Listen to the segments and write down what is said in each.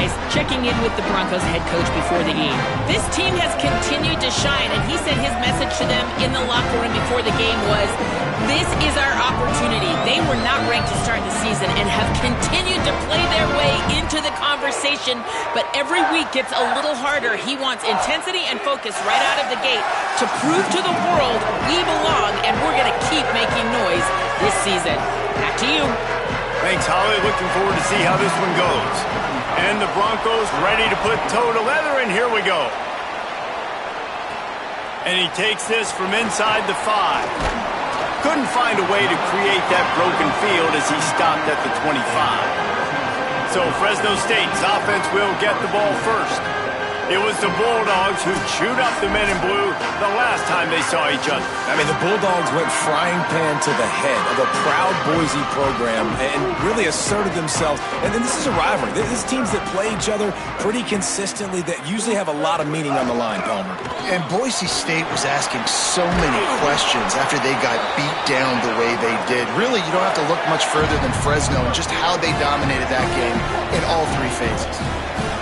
guys checking in with the Broncos head coach before the game. This team has continued to shine, and he said his message to them in the locker room before the game was, this is our opportunity. They were not ranked to start the season and have continued to play their way into the conversation, but every week gets a little harder. He wants intensity and focus right out of the gate to prove to the world we belong, and we're going to keep making noise this season. Back to you. Thanks, Holly. Looking forward to see how this one goes. And the Broncos ready to put toe to leather, and here we go. And he takes this from inside the 5. Couldn't find a way to create that broken field as he stopped at the 25. So Fresno State's offense will get the ball first. It was the Bulldogs who chewed up the men in blue the last time they saw each other. I mean, the Bulldogs went frying pan to the head of a proud Boise program and really asserted themselves. And then this is a rivalry. This is teams that play each other pretty consistently that usually have a lot of meaning on the line, Palmer. And Boise State was asking so many questions after they got beat down the way they did. Really, you don't have to look much further than Fresno and just how they dominated that game in all 3 phases.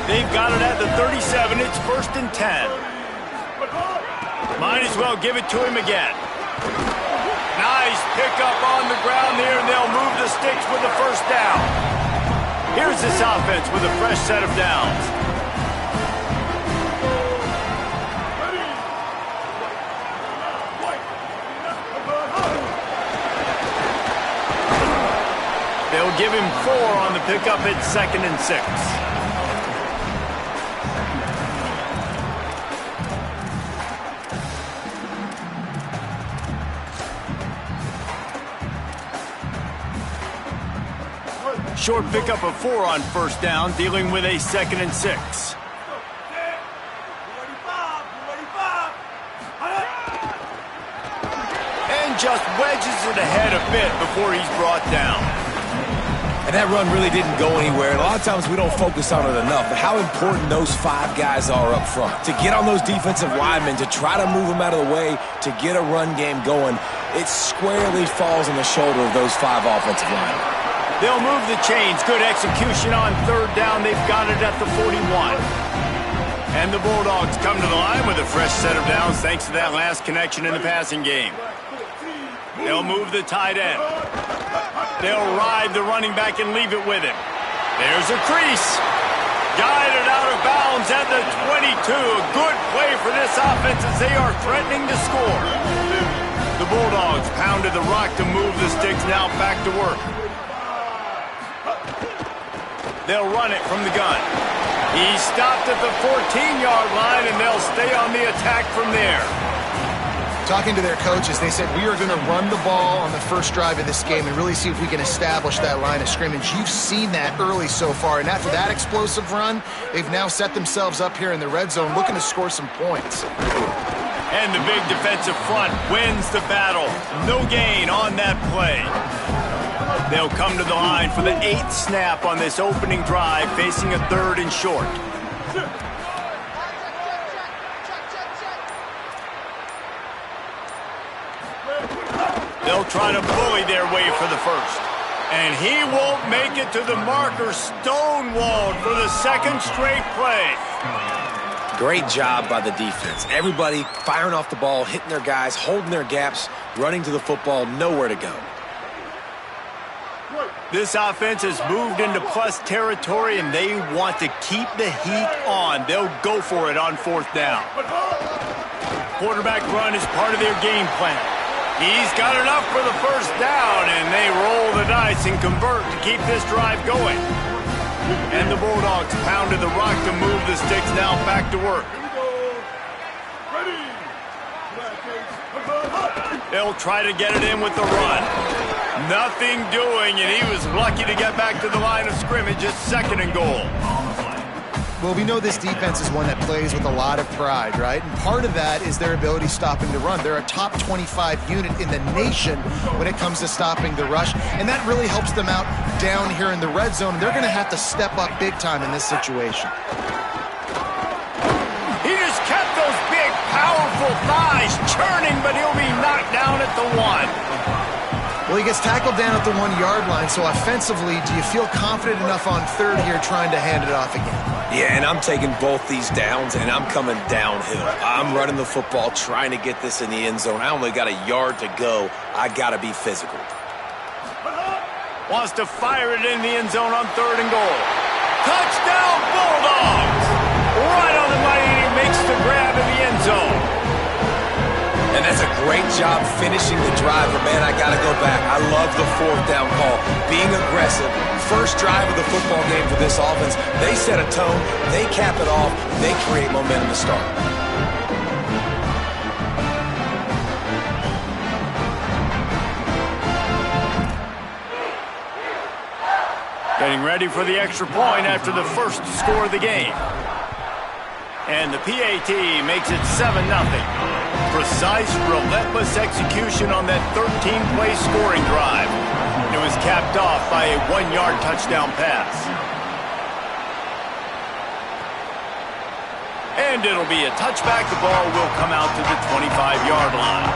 They've got it at the 37. It's 1st and 10. Might as well give it to him again. Nice pickup on the ground there, and they'll move the sticks with the first down. Here's this offense with a fresh set of downs. They'll give him 4 on the pickup at 2nd and 6. Short pickup of 4 on 1st down, dealing with a 2nd and 6. And just wedges it ahead a bit before he's brought down. And that run really didn't go anywhere. And a lot of times we don't focus on it enough, but how important those 5 guys are up front. To get on those defensive linemen, to try to move them out of the way, to get a run game going, it squarely falls on the shoulder of those 5 offensive linemen. They'll move the chains. Good execution on 3rd down. They've got it at the 41. And the Bulldogs come to the line with a fresh set of downs thanks to that last connection in the passing game. They'll move the tight end. They'll ride the running back and leave it with him. There's a crease. Guided out of bounds at the 22. A good play for this offense as they are threatening to score. The Bulldogs pounded the rock to move the sticks. Now back to work. They'll run it from the gun. He stopped at the 14-yard line, and they'll stay on the attack from there. Talking to their coaches, they said, we are going to run the ball on the first drive of this game and really see if we can establish that line of scrimmage. You've seen that early so far, and after that explosive run, they've now set themselves up here in the red zone looking to score some points. And the big defensive front wins the battle. No gain on that play. They'll come to the line for the 8th snap on this opening drive, facing a 3rd and short. They'll try to bully their way for the first. And he won't make it to the marker, stonewalled for the 2nd straight play. Great job by the defense. Everybody firing off the ball, hitting their guys, holding their gaps, running to the football, nowhere to go. This offense has moved into plus territory, and they want to keep the heat on. They'll go for it on 4th down. Quarterback run is part of their game plan. He's got enough for the first down, and they roll the dice and convert to keep this drive going. And the Bulldogs pounded the rock to move the sticks. Now back to work. They'll try to get it in with the run. Nothing doing, and he was lucky to get back to the line of scrimmage. It's 2nd and goal. Well, we know this defense is one that plays with a lot of pride, right? And part of that is their ability stopping the run. They're a top 25 unit in the nation when it comes to stopping the rush, and that really helps them out down here in the red zone. They're going to have to step up big time in this situation. He just kept those big, powerful thighs churning, but he'll be knocked down at the 1. Well, he gets tackled down at the 1-yard line, so offensively, do you feel confident enough on 3rd here trying to hand it off again? Yeah, and I'm taking both these downs, and I'm coming downhill. I'm running the football, trying to get this in the end zone. I only got a yard to go. I got to be physical. Wants to fire it in the end zone on 3rd and goal. Touchdown, Bulldogs! Right on the money, and he makes the grab in the end zone. And that's a great job finishing the drive, but man, I got to go back. I love the 4th down call. Being aggressive. First drive of the football game for this offense. They set a tone, they cap it off, they create momentum to start. Getting ready for the extra point after the first score of the game. And the PAT makes it 7-0. Precise, relentless execution on that 13-play scoring drive. It was capped off by a 1-yard touchdown pass. And it'll be a touchback. The ball will come out to the 25-yard line.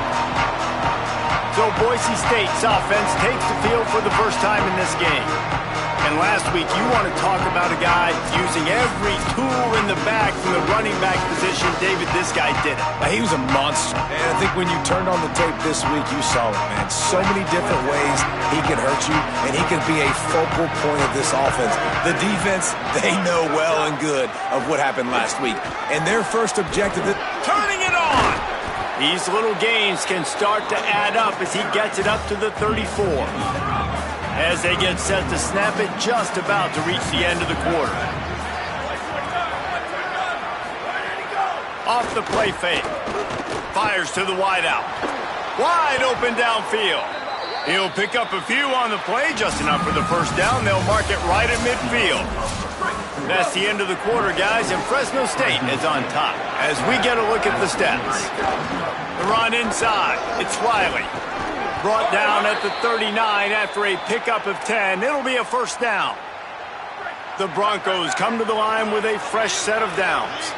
So Boise State's offense takes the field for the first time in this game. And last week, you want to talk about a guy using every tool in the bag from the running back position. David, this guy did it. He was a monster. And I think when you turned on the tape this week, you saw it, man. So many different ways he can hurt you, and he can be a focal point of this offense. The defense, they know well and good of what happened last week. And their first objective is turning it on. These little gains can start to add up as he gets it up to the 34. As they get set to snap it, just about to reach the end of the quarter. Off the play fake. Fires to the wideout. Wide open downfield. He'll pick up a few on the play, just enough for the first down. They'll mark it right at midfield. That's the end of the quarter, guys, and Fresno State is on top. As we get a look at the stats. The run inside. It's Riley. Brought down at the 39 after a pickup of 10. It'll be a first down. The Broncos come to the line with a fresh set of downs.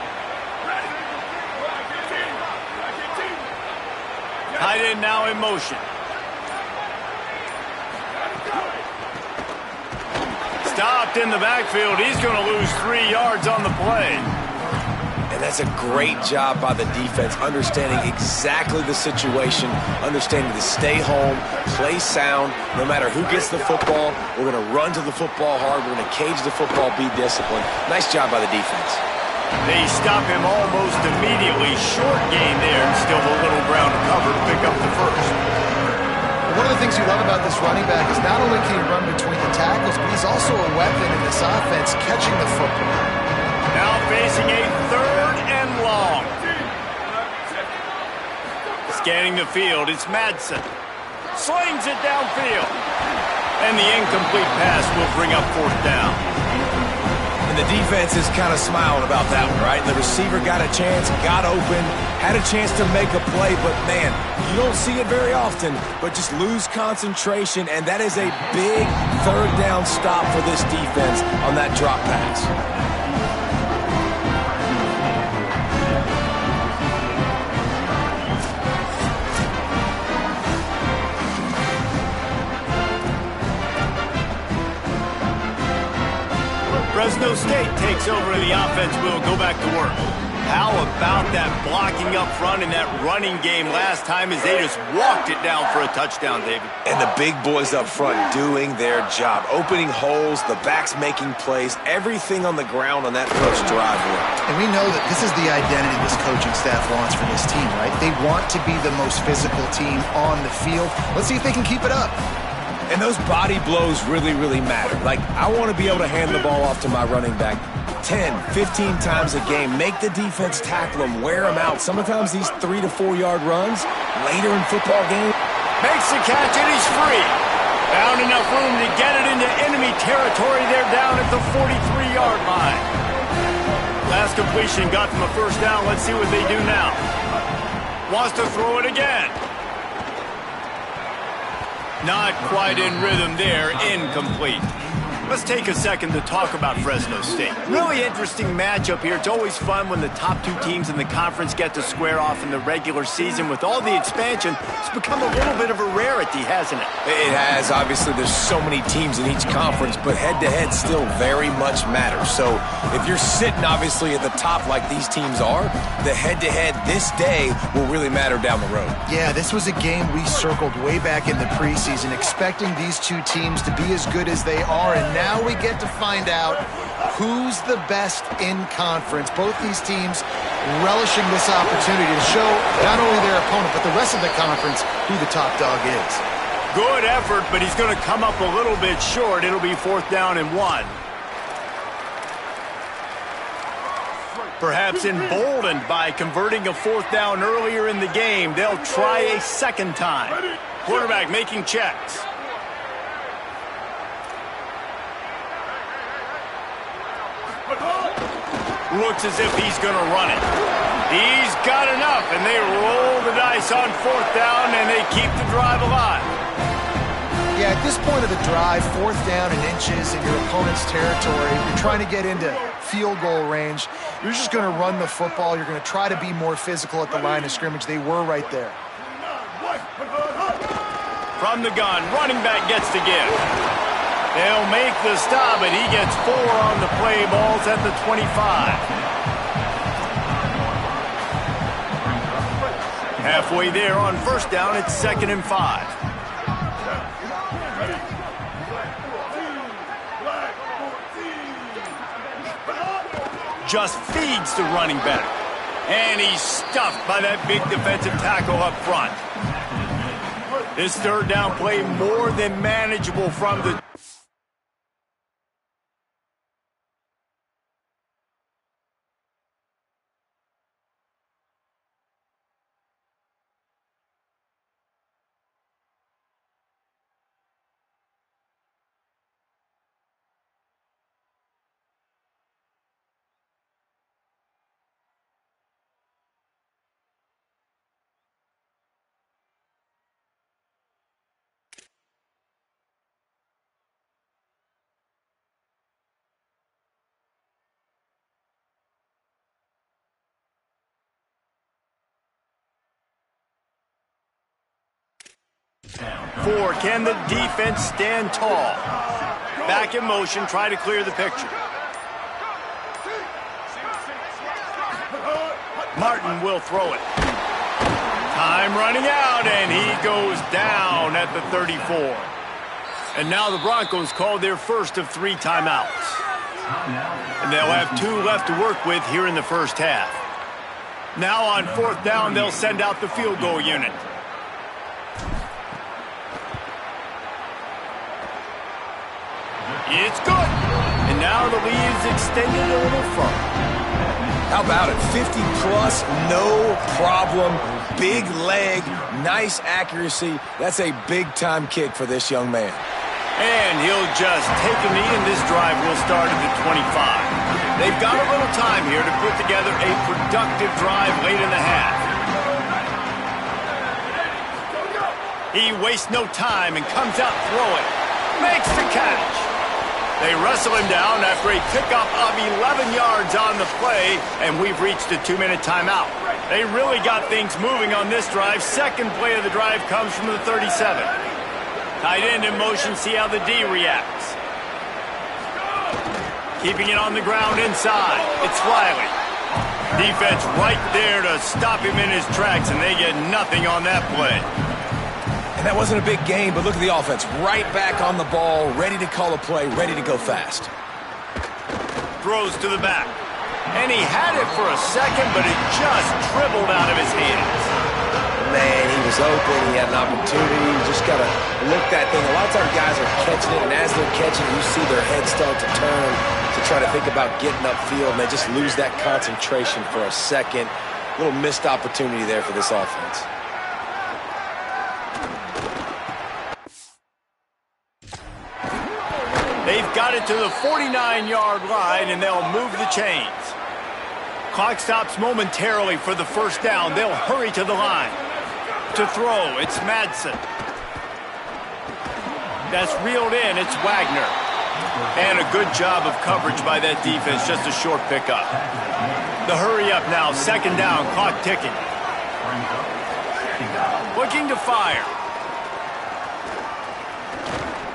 Tight end now in motion. Stopped in the backfield. He's going to lose 3 yards on the play. And that's a great job by the defense, understanding exactly the situation, understanding to stay home, play sound, no matter who gets the football. We're going to run to the football hard. We're going to cage the football, be disciplined. Nice job by the defense. They stop him almost immediately. Short gain there, and still a little ground to cover to pick up the first. One of the things you love about this running back is not only can he run between the tackles, but he's also a weapon in this offense, catching the football. Now facing a 3rd and long. Scanning the field, it's Madsen. Slings it downfield. And the incomplete pass will bring up 4th down. And the defense is kind of smiling about that one, right? The receiver got a chance, got open, had a chance to make a play, but man, you don't see it very often, but just lose concentration, and that is a big 3rd down stop for this defense on that drop pass. Fresno State takes over and the offense will go back to work. How about that blocking up front in that running game last time as they just walked it down for a touchdown, David? And the big boys up front doing their job, opening holes, the backs making plays, everything on the ground on that first drive worked. And we know that this is the identity this coaching staff wants for this team, right? They want to be the most physical team on the field. Let's see if they can keep it up. And those body blows really, really matter. Like, I want to be able to hand the ball off to my running back 10, 15 times a game. Make the defense tackle them, wear them out. Sometimes these 3 to 4 yard runs later in football game. Makes the catch and he's free. Found enough room to get it into enemy territory. They're down at the 43-yard line. Last completion got them a first down. Let's see what they do now. Wants to throw it again. Not quite in rhythm there, incomplete. Let's take a second to talk about Fresno State. Really interesting matchup here. It's always fun when the top two teams in the conference get to square off in the regular season. With all the expansion, it's become a little bit of a rarity, hasn't it? It has. Obviously, there's so many teams in each conference, but head-to-head still very much matters. So if you're sitting, obviously, at the top like these teams are, the head-to-head this day will really matter down the road. Yeah, this was a game we circled way back in the preseason, expecting these two teams to be as good as they are, and now we get to find out who's the best in conference. Both these teams relishing this opportunity to show not only their opponent, but the rest of the conference who the top dog is. Good effort, but he's going to come up a little bit short. It'll be 4th down and 1. Perhaps emboldened by converting a 4th down earlier in the game, they'll try a second time. Quarterback making checks. Looks as if he's going to run it. He's got enough, and they roll the dice on 4th down, and they keep the drive alive. Yeah, at this point of the drive, 4th down and inches in your opponent's territory, you're trying to get into field goal range. You're just going to run the football. You're going to try to be more physical at the line of scrimmage. They were right there. From the gun, running back gets to give. They'll make the stop, and he gets 4 on the play. Ball's at the 25. Halfway there on 1st down, it's 2nd and 5. Just feeds the running back. And he's stuffed by that big defensive tackle up front. This 3rd down play more than manageable from the... Four, can the defense stand tall? Back in motion, try to clear the picture. Martin will throw it. Time running out, and he goes down at the 34. And now the Broncos call their first of 3 timeouts. And they'll have 2 left to work with here in the first half. Now on 4th down, they'll send out the field goal unit. It's good. And now the lead is extended a little further. How about it? 50-plus, no problem. Big leg, nice accuracy. That's a big-time kick for this young man. And he'll just take a knee, and this drive will start at the 25. They've got a little time here to put together a productive drive late in the half. He wastes no time and comes out throwing. Makes the catch. They wrestle him down after a pickup of 11 yards on the play, and we've reached a 2-minute timeout. They really got things moving on this drive. Second play of the drive comes from the 37. Tight end in motion, see how the D reacts. Keeping it on the ground inside. It's Riley. Defense right there to stop him in his tracks, and they get nothing on that play. That wasn't a big game, but look at the offense. Right back on the ball, ready to call a play, ready to go fast. Throws to the back. And he had it for a second, but it just dribbled out of his hands. Man, he was open. He had an opportunity. You just got to look that thing. A lot of times guys are catching it, and as they're catching it, you see their head start to turn to try to think about getting upfield, and they just lose that concentration for a second. A little missed opportunity there for this offense. They've got it to the 49-yard line, and they'll move the chains. Clock stops momentarily for the 1st down. They'll hurry to the line. To throw, it's Madsen. That's reeled in, it's Wagner. And a good job of coverage by that defense, just a short pickup. The hurry up now, second down, clock ticking. Looking to fire.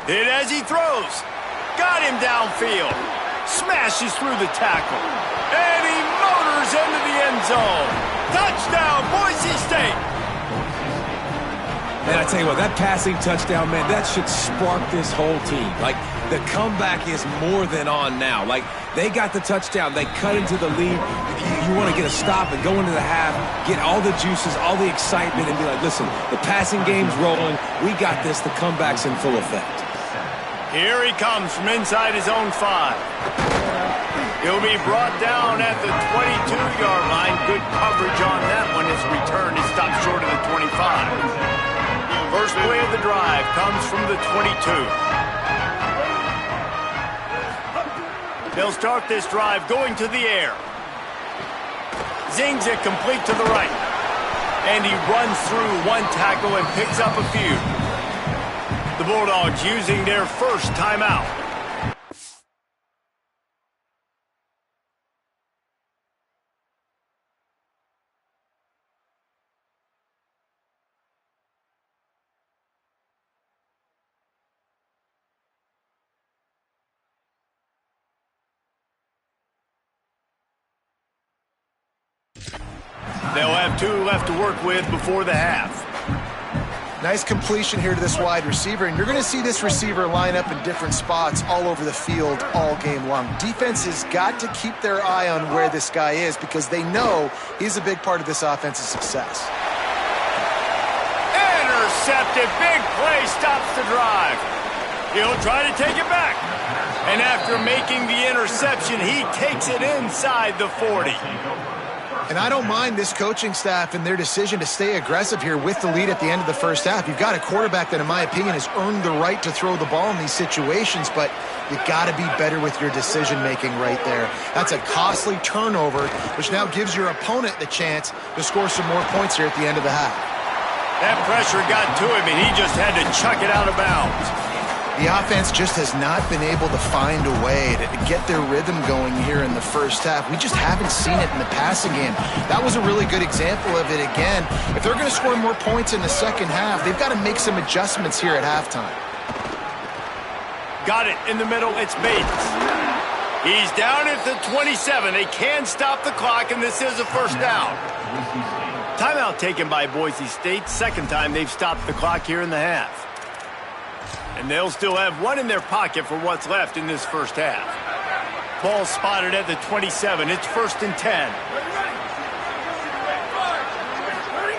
Hit as he throws. Got him downfield. Smashes through the tackle. And he motors into the end zone. Touchdown, Boise State. Man, I tell you what, that passing touchdown, man, that should spark this whole team. Like, the comeback is more than on now. Like, they got the touchdown. They cut into the lead. You want to get a stop and go into the half, get all the juices, all the excitement, and be like, listen, the passing game's rolling. We got this. The comeback's in full effect. Here he comes from inside his own 5. He'll be brought down at the 22-yard line. Good coverage on that one. His return is stopped short of the 25. First play of the drive comes from the 22. They'll start this drive going to the air. Zings it complete to the right. And he runs through one tackle and picks up a few. The Bulldogs using their first timeout. They'll have 2 left to work with before the half. Nice completion here to this wide receiver, and you're going to see this receiver line up in different spots all over the field all game long. Defense has got to keep their eye on where this guy is because they know he's a big part of this offense's success. Intercepted. Big play stops the drive. He'll try to take it back. And after making the interception, he takes it inside the 40. And I don't mind this coaching staff and their decision to stay aggressive here with the lead at the end of the first half. You've got a quarterback that, in my opinion, has earned the right to throw the ball in these situations, but you got to be better with your decision-making right there. That's a costly turnover, which now gives your opponent the chance to score some more points here at the end of the half. That pressure got to him, and he just had to chuck it out of bounds. The offense just has not been able to find a way to get their rhythm going here in the first half. We just haven't seen it in the passing game. That was a really good example of it again. If they're going to score more points in the second half, they've got to make some adjustments here at halftime. Got it in the middle. It's Bates. He's down at the 27. They can stop the clock, and this is a first down. Timeout taken by Boise State. Second time they've stopped the clock here in the half. And they'll still have 1 in their pocket for what's left in this first half. Ball spotted at the 27. It's 1st and 10.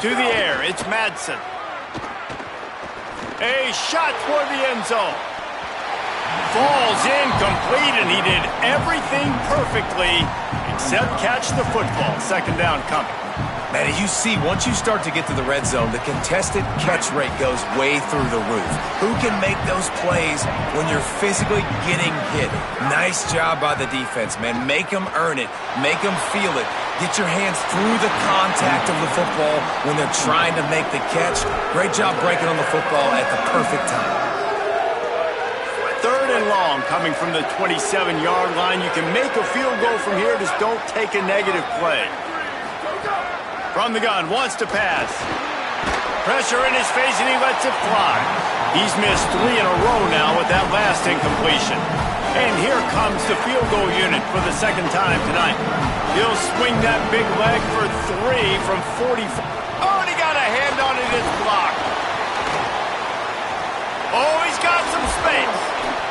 To the air, it's Madsen. A shot toward the end zone. Falls incomplete, and he did everything perfectly except catch the football. Second down coming. Man, as you see, once you start to get to the red zone, the contested catch rate goes way through the roof. Who can make those plays when you're physically getting hit? Nice job by the defense, man. Make them earn it. Make them feel it. Get your hands through the contact of the football when they're trying to make the catch. Great job breaking on the football at the perfect time. 3rd and long coming from the 27-yard line. You can make a field goal from here. Just don't take a negative play. From the gun, wants to pass. Pressure in his face, and he lets it fly. He's missed 3 in a row now with that last incompletion. And here comes the field goal unit for the second time tonight. He'll swing that big leg for 3 from 40. Oh, and he got a hand on it. It's blocked. Oh, he's got some space.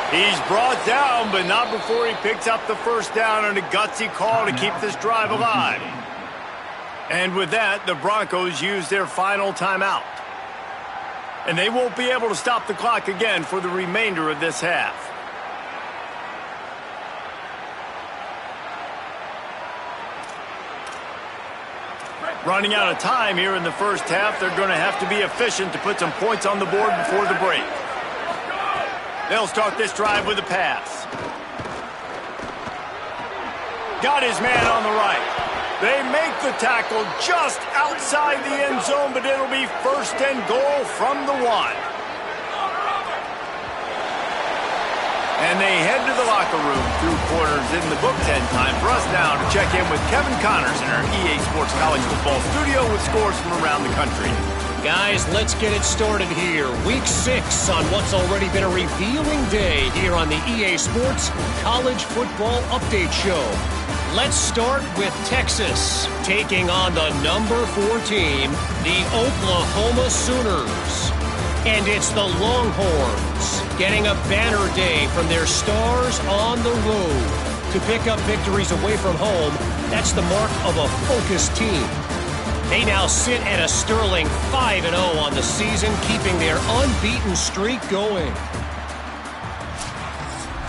He's brought down, but not before he picks up the first down on a gutsy call to keep this drive alive. And with that, the Broncos use their final timeout. And they won't be able to stop the clock again for the remainder of this half. Running out of time here in the first half, they're going to have to be efficient to put some points on the board before the break. They'll start this drive with a pass. Got his man on the right. They make the tackle just outside the end zone, but it'll be 1st and goal from the 1. And they head to the locker room through quarters in the book 10. Time for us now to check in with Kevin Connors in our EA Sports College Football studio with scores from around the country. Guys, let's get it started here. Week 6 on what's already been a revealing day here on the EA Sports College Football Update Show. Let's start with Texas taking on the number 4 team, the Oklahoma Sooners. And it's the Longhorns getting a banner day from their stars on the road to pick up victories away from home. That's the mark of a focused team. They now sit at a sterling 5-0 on the season, keeping their unbeaten streak going.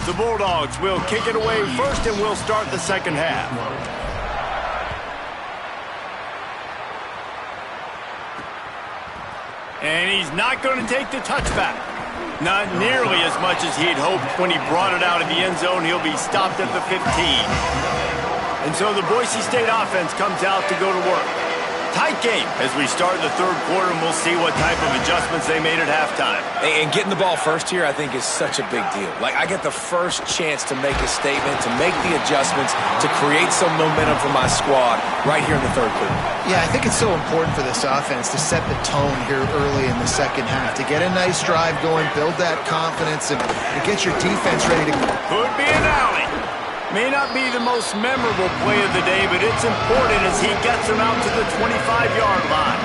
The Bulldogs will kick it away first, and we'll start the second half. And he's not going to take the touchback. Not nearly as much as he'd hoped when he brought it out of the end zone. He'll be stopped at the 15. And so the Boise State offense comes out to go to work. Tight game as we start the third quarter, and we'll see what type of adjustments they made at halftime. And getting the ball first here, I think, is such a big deal. Like, I get the first chance to make a statement, to make the adjustments, to create some momentum for my squad right here in the third quarter. Yeah, I think it's so important for this offense to set the tone here early in the second half, to get a nice drive going, build that confidence, and get your defense ready to go. Could be an alley. May not be the most memorable play of the day, but it's important as he gets them out to the 25-yard line.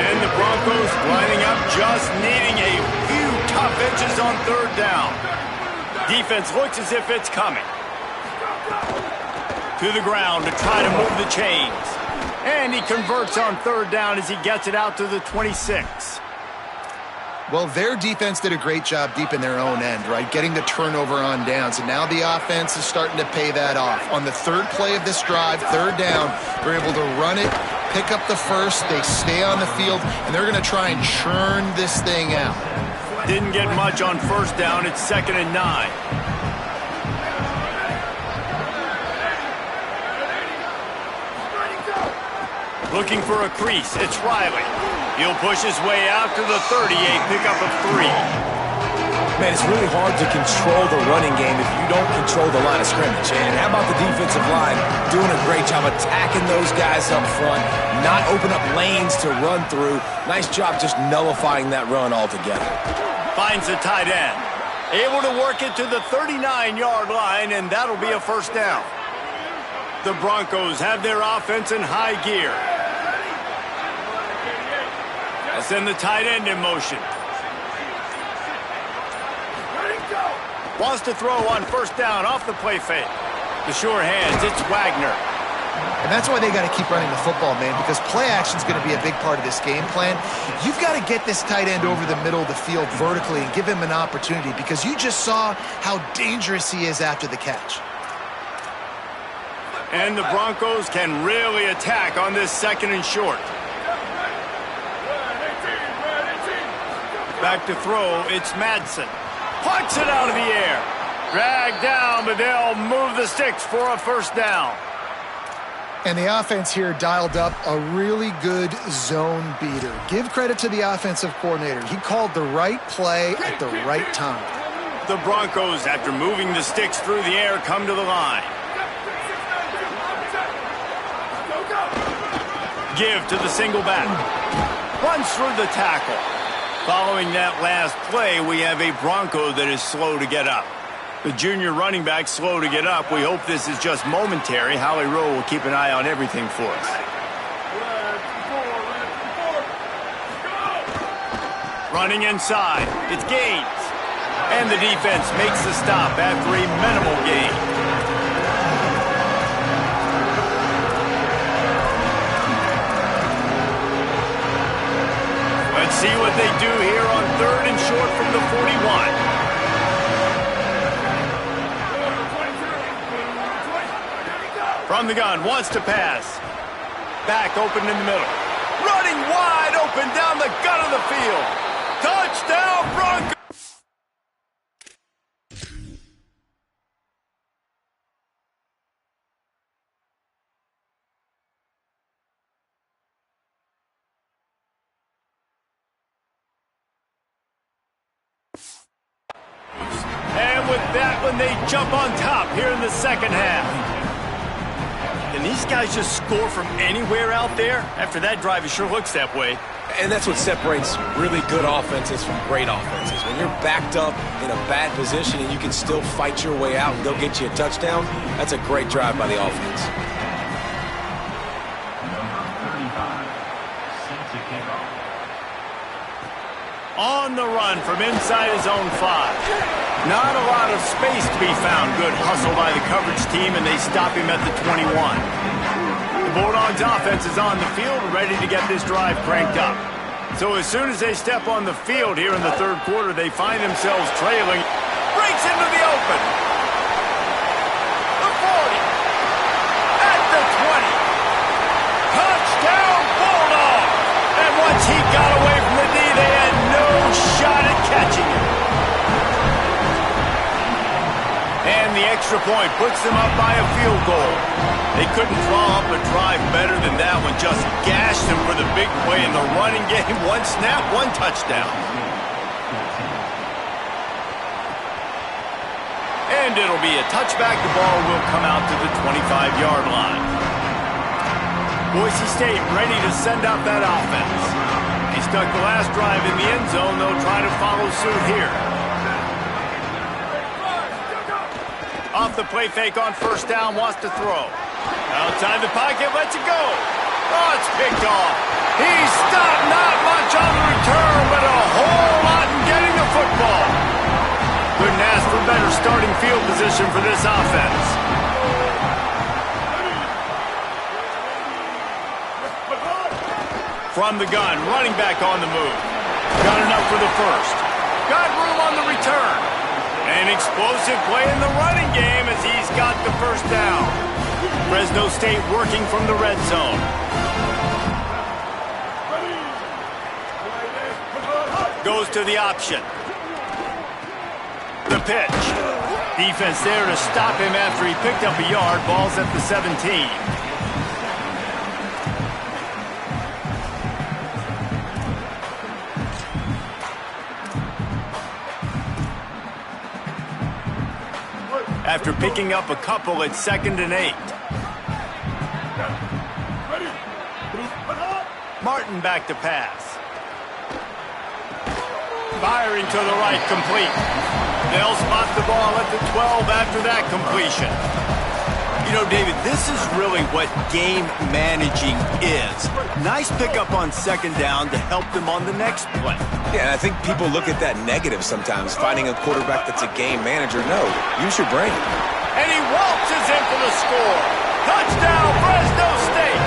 And the Broncos lining up, just needing a few tough inches on third down. Defense looks as if it's coming. To the ground to try to move the chains. And he converts on third down as he gets it out to the 26. Well, their defense did a great job deep in their own end, right? Getting the turnover on downs. And now the offense is starting to pay that off. On the third play of this drive, third down, they're able to run it, pick up the first, they stay on the field, and they're going to try and churn this thing out. Didn't get much on first down. It's 2nd and 9. Looking for a crease. It's Riley. He'll push his way out to the 38, pick up a 3. Man, it's really hard to control the running game if you don't control the line of scrimmage. And how about the defensive line doing a great job attacking those guys up front, not open up lanes to run through. Nice job just nullifying that run altogether. Finds the tight end. Able to work it to the 39-yard line, and that'll be a first down. The Broncos have their offense in high gear. Send the tight end in motion. Wants to throw on first down off the play fake. The sure hands, it's Wagner. And that's why they got to keep running the football, man, because play action is going to be a big part of this game plan. You've got to get this tight end over the middle of the field vertically and give him an opportunity, because you just saw how dangerous he is after the catch. And the Broncos can really attack on this 2nd and short. Back to throw, it's Madsen. Plucks it out of the air. Dragged down, but they'll move the sticks for a first down. And the offense here dialed up a really good zone beater. Give credit to the offensive coordinator. He called the right play at the right time. The Broncos, after moving the sticks through the air, come to the line. Give to the single back. Runs through the tackle. Following that last play, we have a Bronco that is slow to get up. The junior running back slow to get up. We hope this is just momentary. Howie Rowe will keep an eye on everything for us. Running inside. It's Gaines. And the defense makes the stop after a minimal gain. Let's see what they do here on 3rd and short from the 41. From the gun, wants to pass. Back open in the middle. Running wide open down the gut of the field. Touchdown, Broncos! And that when they jump on top here in the second half. Can these guys just score from anywhere out there? After that drive, it sure looks that way. And that's what separates really good offenses from great offenses. When you're backed up in a bad position and you can still fight your way out and go get you a touchdown, that's a great drive by the offense. On the run from inside his own 5. Not a lot of space to be found. Good hustle by the coverage team, and they stop him at the 21. The Bulldogs offense is on the field, ready to get this drive cranked up. So as soon as they step on the field here in the third quarter, they find themselves trailing. Breaks into the open. The 40. At the 20. Touchdown, Bulldogs! And once he got away from the D, they had no shot at catching him. And the extra point puts them up by a field goal. They couldn't draw up a drive better than that one. Just gashed them for the big play in the running game. One snap, one touchdown. And it'll be a touchback. The ball will come out to the 25-yard line. Boise State ready to send out that offense. He stuck the last drive in the end zone. They'll try to follow suit here. Off the play fake on first down, wants to throw. Outside the pocket, lets it go. Oh, it's picked off. He stopped, not much on the return, but a whole lot in getting the football. Couldn't ask for better starting field position for this offense. From the gun, running back on the move. Got enough for the first. Got room on the return. An explosive play in the running game as he's got the first down. Fresno State working from the red zone. Goes to the option. The pitch. Defense there to stop him after he picked up a yard. Ball's at the 17. After picking up a couple at 2nd and 8. Martin back to pass. Firing to the right, complete. They'll spot the ball at the 12 after that completion. You know, David, this is really what game managing is. Nice pickup on 2nd down to help them on the next play. Yeah, and I think people look at that negative sometimes, finding a quarterback that's a game manager. No, use your brain. And he waltzes in for the score. Touchdown, Fresno State.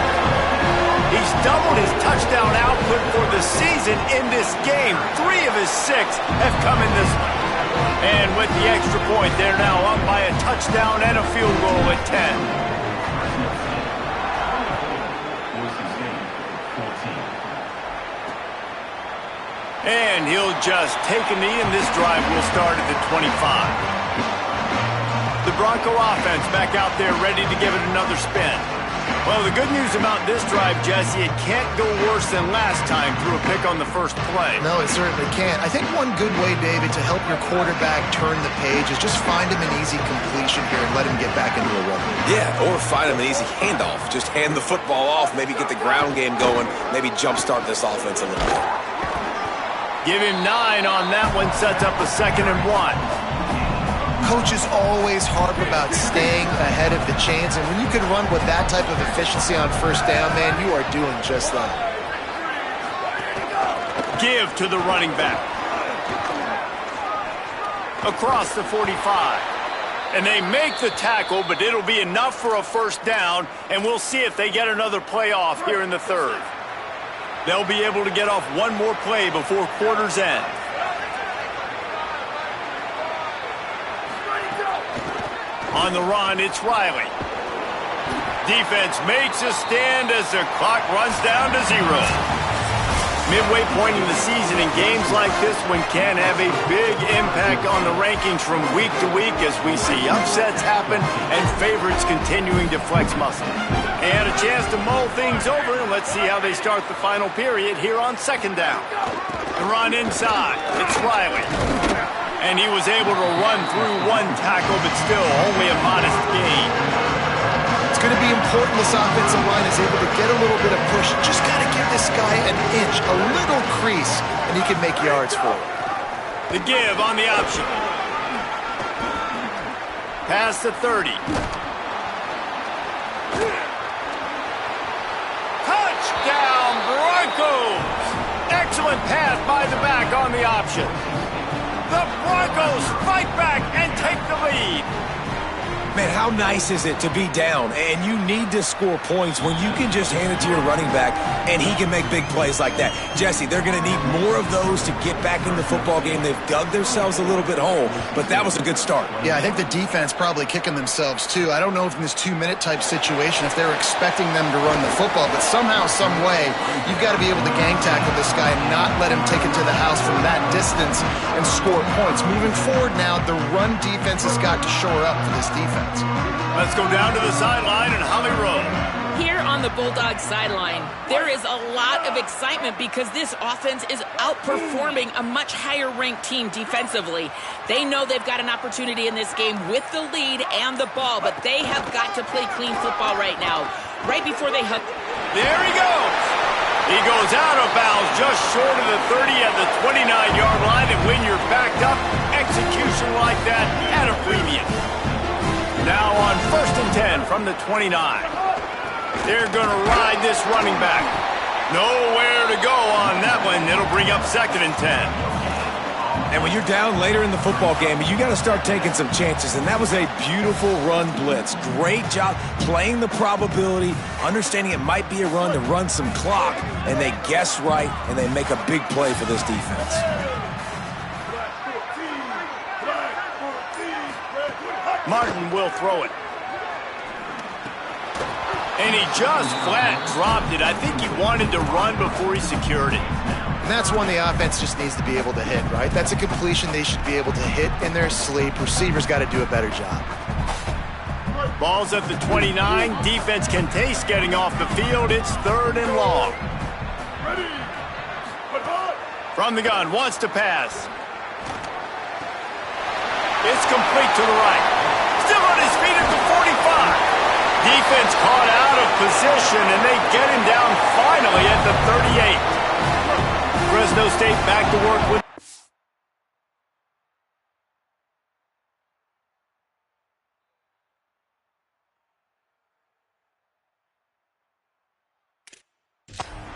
He's doubled his touchdown output for the season in this game. 3 of his 6 have come in this one. And with the extra point, they're now up by a touchdown and a field goal at 10. And he'll just take a knee, and this drive will start at the 25. The Bronco offense back out there ready to give it another spin. Well, the good news about this drive, Jesse, it can't go worse than last time through a pick on the first play. No, it certainly can't. I think one good way, David, to help your quarterback turn the page is just find him an easy completion here and let him get back into a rhythm. Yeah, or find him an easy handoff. Just hand the football off, maybe get the ground game going, maybe jumpstart this offense a little bit. Give him 9 on that one, sets up a 2nd and 1. Coaches always harp about staying ahead of the chains, and when you can run with that type of efficiency on first down, man, you are doing just that. Give to the running back. Across the 45. And they make the tackle, but it'll be enough for a first down, and we'll see if they get another play off here in the third. They'll be able to get off one more play before quarter's end. On the run, it's Riley. Defense makes a stand as the clock runs down to 0. Midway point in the season, in games like this one can have a big impact on the rankings from week to week as we see upsets happen and favorites continuing to flex muscle. They had a chance to mull things over, and let's see how they start the final period here on 2nd down. The run inside, it's Riley. And he was able to run through one tackle, but still only a modest gain. It's going to be important this offensive line is able to get a little bit of push. Just got to give this guy an inch, a little crease, and he can make yards for it. The give on the option. Pass to 30. Touchdown, Broncos! Excellent pass by the back on the option. The Broncos fight back and take the lead. Man, how nice is it to be down and you need to score points when you can just hand it to your running back and he can make big plays like that. Jesse, they're going to need more of those to get back in the football game. They've dug themselves a little bit hole, but that was a good start. Yeah, I think the defense probably kicking themselves too. I don't know if in this 2-minute type situation if they're expecting them to run the football, but somehow, some way, you've got to be able to gang tackle this guy and not let him take it to the house from that distance and score points. Moving forward now, the run defense has got to shore up for this defense. Let's go down to the sideline in Holly Rowe. Here on the Bulldogs sideline, there is a lot of excitement because this offense is outperforming a much higher-ranked team defensively. They know they've got an opportunity in this game with the lead and the ball, but they have got to play clean football right now. Right before they hook. There he goes. He goes out of bounds just short of the 30 at the 29-yard line, and when you're backed up, execution like that at a premium. Now on 1st and 10 from the 29. They're going to ride this running back. Nowhere to go on that one. It'll bring up 2nd and 10. And when you're down later in the football game, you got to start taking some chances. And that was a beautiful run blitz. Great job playing the probability, understanding it might be a run to run some clock. And they guess right, and they make a big play for this defense. Martin will throw it. And he just flat dropped it. I think he wanted to run before he secured it. And that's one the offense just needs to be able to hit, right? That's a completion they should be able to hit in their sleep. Receivers got to do a better job. Ball's at the 29. Defense can taste getting off the field. It's 3rd and long. From the gun, wants to pass. It's complete to the right. Still on his feet at the 45. Defense caught out of position, and they get him down finally at the 38. Fresno State back to work with.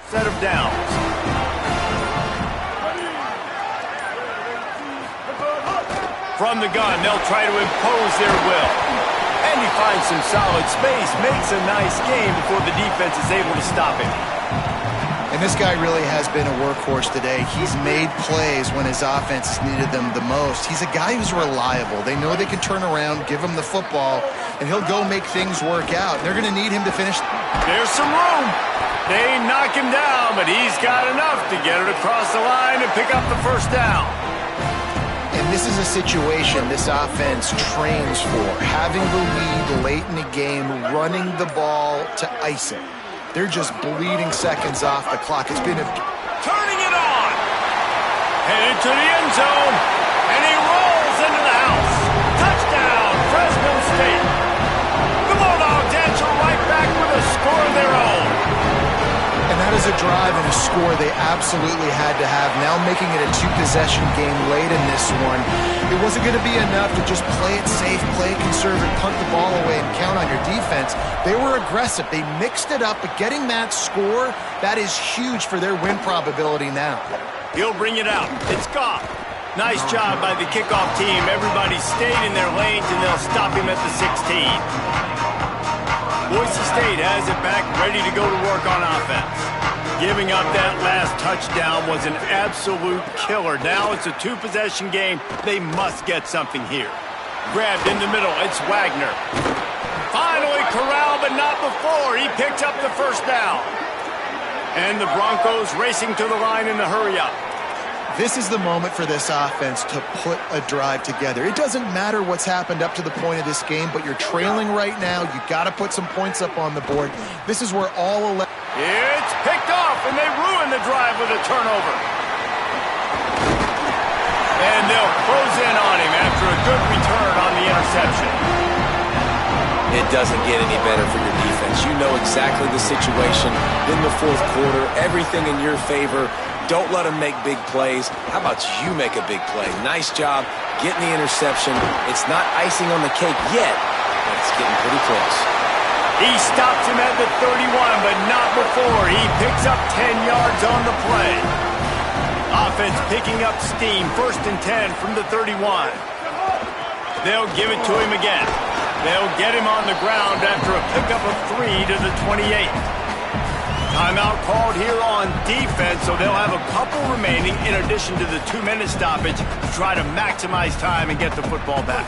Set of downs. From the gun, they'll try to impose their will. And he finds some solid space, makes a nice game before the defense is able to stop him. And this guy really has been a workhorse today. He's made plays when his offense has needed them the most. He's a guy who's reliable. They know they can turn around, give him the football, and he'll go make things work out. They're going to need him to finish. There's some room. They knock him down, but he's got enough to get it across the line and pick up the 1st down. And this is a situation this offense trains for. Having the lead late in the game, running the ball to ice it. They're just bleeding seconds off the clock. It's been a... Turning it on. Headed to the end zone. And he rolls into the house. Touchdown, Fresno State. The Bulldogs answer right back with a score of their own. And that is a drive and a score they absolutely had to have. Now making it a 2-possession game late in this one. It wasn't going to be enough to just play it safe, play it conservative, punt the ball away, and count on your defense. They were aggressive. They mixed it up, but getting that score, that is huge for their win probability now. He'll bring it out. It's Goff. Nice job by the kickoff team. Everybody stayed in their lanes, and they'll stop him at the 16. Boise State has it back, ready to go to work on offense. Giving up that last touchdown was an absolute killer. Now it's a 2-possession game. They must get something here. Grabbed in the middle. It's Wagner. Finally corralled, but not before. He picked up the 1st down. And the Broncos racing to the line in the hurry-up. This is the moment for this offense to put a drive together. It doesn't matter what's happened up to the point of this game, but you're trailing right now. You got to put some points up on the board. This is where all 11... It's picked off, and they ruin the drive with a turnover. And they'll close in on him after a good return on the interception. It doesn't get any better for your defense. You know exactly the situation in the fourth quarter, everything in your favor. Don't let them make big plays. How about you make a big play? Nice job getting the interception. It's not icing on the cake yet, but it's getting pretty close. He stops him at the 31, but not before. He picks up 10 yards on the play. Offense picking up steam, 1st and 10 from the 31. They'll give it to him again. They'll get him on the ground after a pickup of 3 to the 28. Timeout called here on defense, so they'll have a couple remaining in addition to the 2-minute stoppage to try to maximize time and get the football back.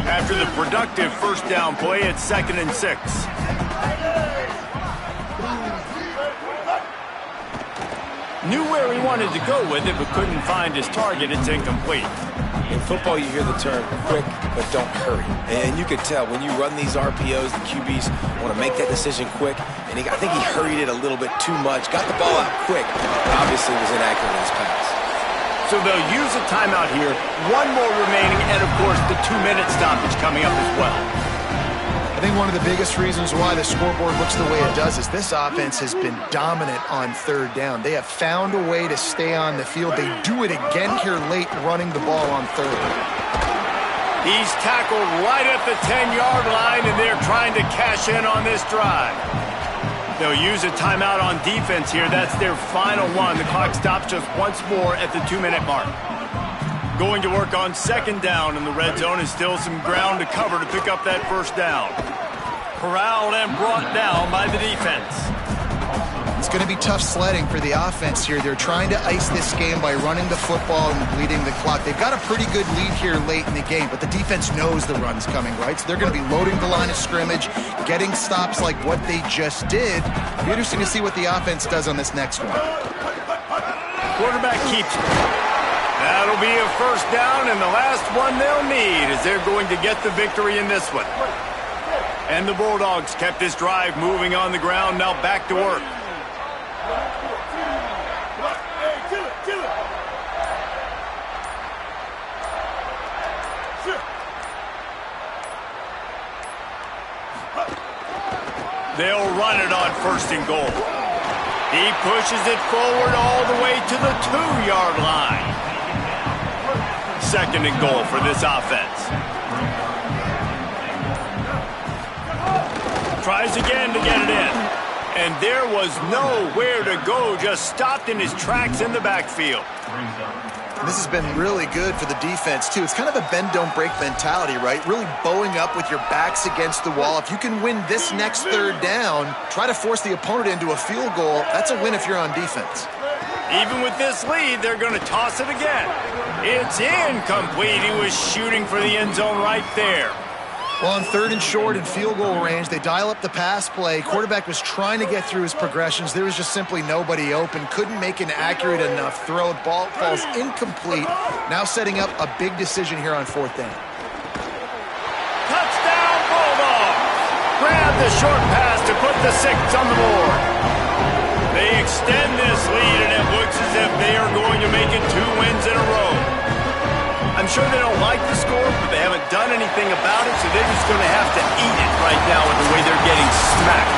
After the productive first down play, it's 2nd and 6. Knew where he wanted to go with it, but couldn't find his target. It's incomplete. In football, you hear the term quick, but don't hurry. And you can tell when you run these RPOs, the QBs want to make that decision quick. And I think he hurried it a little bit too much, got the ball out quick, but obviously was inaccurate in his pass. So they'll use a timeout here. One more remaining, and of course the 2-minute stoppage coming up as well. I think one of the biggest reasons why the scoreboard looks the way it does is this offense has been dominant on 3rd down. They have found a way to stay on the field. They do it again here late, running the ball on 3rd. He's tackled right at the 10-yard line, and they're trying to cash in on this drive. They'll use a timeout on defense here. That's their final one. The clock stops just once more at the 2-minute mark. Going to work on 2nd down in the red zone, and still some ground to cover to pick up that 1st down. Corralled and brought down by the defense. It's going to be tough sledding for the offense here. They're trying to ice this game by running the football and bleeding the clock. They've got a pretty good lead here late in the game, but the defense knows the run's coming, right? So they're going to be loading the line of scrimmage, getting stops like what they just did. It'll be interesting to see what the offense does on this next one. Quarterback keeps it. That'll be a 1st down, and the last one they'll need as they're going to get the victory in this one. And the Bulldogs kept this drive moving on the ground, now back to work. They'll run it on 1st and goal. He pushes it forward all the way to the 2-yard line. 2nd and goal for this offense. Tries again to get it in. And there was nowhere to go, just stopped in his tracks in the backfield. This has been really good for the defense, too. It's kind of a bend-don't-break mentality, right? Really bowing up with your backs against the wall. If you can win this next 3rd down, try to force the opponent into a field goal. That's a win if you're on defense. Even with this lead, they're going to toss it again. It's incomplete. He was shooting for the end zone right there. Well, on 3rd and short in field goal range, they dial up the pass play. Quarterback was trying to get through his progressions. There was just simply nobody open. Couldn't make an accurate enough throw. Ball falls incomplete. Now setting up a big decision here on 4th down. Touchdown, Bulldogs! Grab the short pass to put the 6 on the board. They extend this lead, and it looks as if they are going to make it 2 wins in a row. I'm sure they don't like the score, but they haven't done anything about it, so they're just going to have to eat it right now with the way they're getting smacked.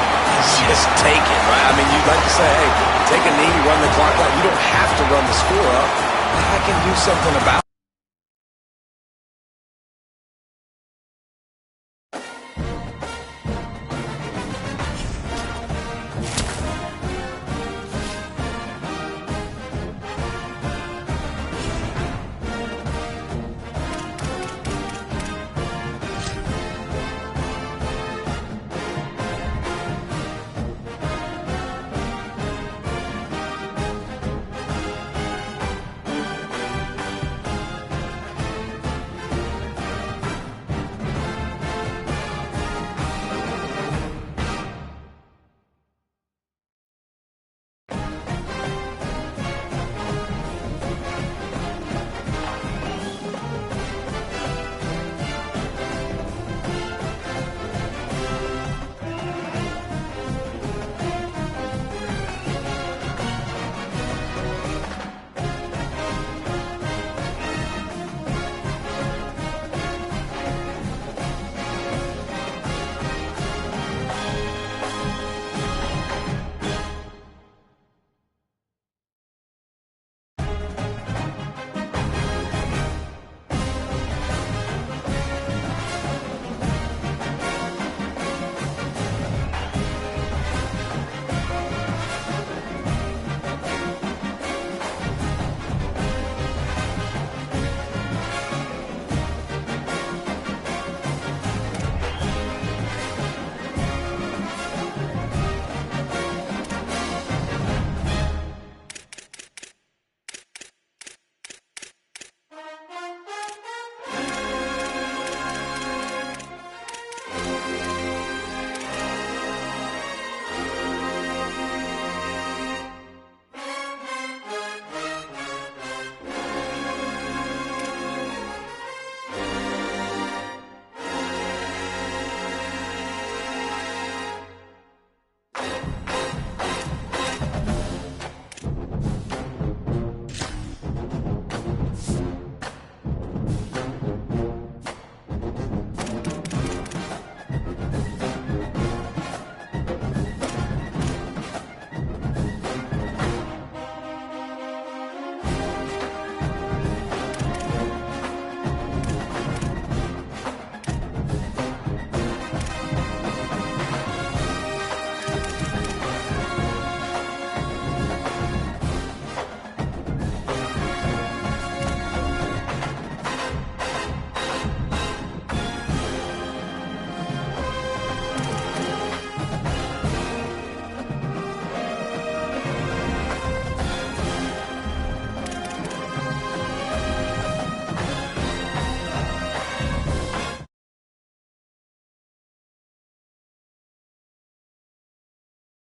Just take it, right? I mean, you'd like to say, hey, take a knee, run the clock out. You don't have to run the score up. I can do something about it.